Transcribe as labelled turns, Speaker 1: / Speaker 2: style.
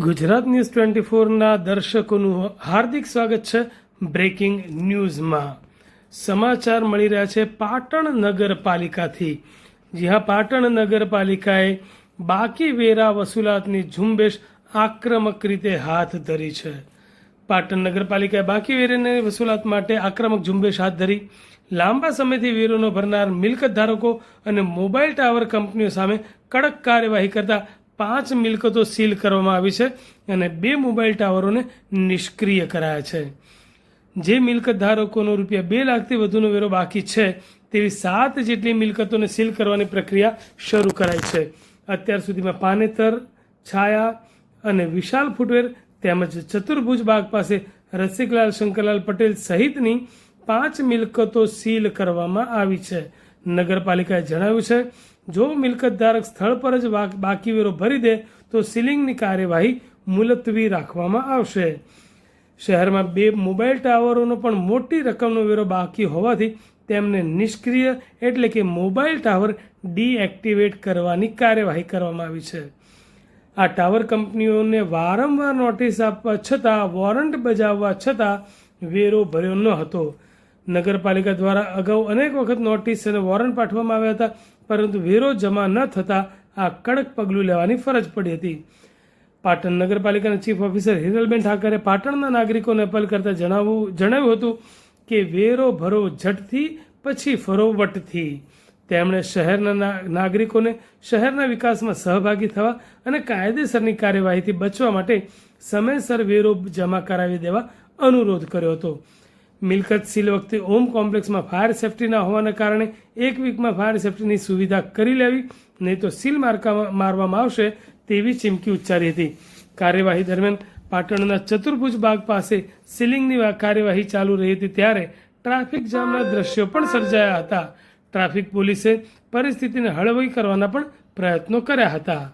Speaker 1: Gujarat news 24ના દર્શકોનું હાર્દિક સ્વાગત છે. Breaking ન્યૂઝમાં સમાચાર મળી રહ્યા છે પાટણ નગરપાલિકાથી. જી હા, પાટણ નગરપાલિકાએ બાકી વેરા વસૂલાતની ઝુંબેશ આક્રમક રીતે હાથ ધરી છે. પાટણ નગરપાલિકાએ બાકી વેરાની વસૂલાત માટે આક્રમક ઝુંબેશ હાથ ધરી. લાંબા સમયથી વેરોનો ભરનાર મિલકત ધારકો અને મોબાઈલ ટાવર કંપનીઓ સામે કડક કાર્યવાહી કરતા 5 મિલકતો સીલ કરવામાં આવી છે અને 2 મોબાઈલ ટાવરોને નિષ્ક્રિય કરાયા છે. જે મિલકત ધારકોનો ₹2 લાખથી વધુનો વેરો બાકી છે તેવી 7 જેટલી મિલકતોને સીલ કરવાની પ્રક્રિયા શરૂ કરાઈ છે. અત્યાર સુધીમાં પાનેતર, છાયા અને વિશાલ ફૂટવેર તેમજ ચતુર્ભુજ બાગ પાસે રસિકલાલ શંકરલાલ પટેલ સહિતની 5 મિલકતો સીલ કરવામાં આવી છે. નગરપાલિકાએ જણાવ્યું છે, જો મિલકત ધારક સ્થળ પર જ બાકી વેરો ભરી દે તો સીલિંગની કાર્યવાહી મુલતવી રાખવામાં આવશે. શહેરમાં 2 મોબાઈલ ટાવરોનો પણ મોટી રકમનો વેરો બાકી હોવાથી તેમને નિષ્ક્રિય એટલે કે મોબાઈલ ટાવર ડીએક્ટિવેટ કરવાની કાર્યવાહી કરવામાં આવી છે. આ ટાવર કંપનીઓને વારંવાર નોટિસ આપવા છતાં વોરંટ બજાવવા છતાં વેરો ભર્યો ન હતો. નગરપાલિકા દ્વારા અગાઉ અનેક વખત નોટિસ અને વોરંટ પાઠવવામાં આવ્યા હતા, પરંતુ વેરો જમા ન થતાં આ કડક પગલું લેવાની ફરજ પડી હતી. પાટણ નગરપાલિકાના ચીફ ઓફિસર હિરલબેન ઠાકરે પાટણના નાગરિકોને અપીલ કરતા જણાવ્યું હતું કે વેરો ભરો ઝટથી પછી ફરો વટથી. તેમણે શહેરના નાગરિકોને શહેરના વિકાસમાં સહભાગી થવા અને કાયદેસરની કાર્યવાહીથી બચવા માટે સમયસર વેરો જમા કરાવી દેવા અનુરોધ કર્યો હતો. મિલકત સીલ વખતે ઓમ કોમ્પ્લેક્સમાં ફાયર સેફ્ટીના હોવાના કારણે 1 વીકમાં ફાયર સેફ્ટીની સુવિધા કરી લેવી, નહીં તો સીલ મારવામાં આવશે તેવી ચીમકી ઉચ્ચારી હતી. કાર્યવાહી દરમિયાન પાટણના ચતુર્ભુજ બાગ પાસે સીલિંગની કાર્યવાહી ચાલુ રહી હતી ત્યારે ટ્રાફિક જામના દ્રશ્યો પણ સર્જાયા હતા. ટ્રાફિક પોલીસે પરિસ્થિતિને હળવી કરવાના પણ પ્રયત્નો કર્યા હતા.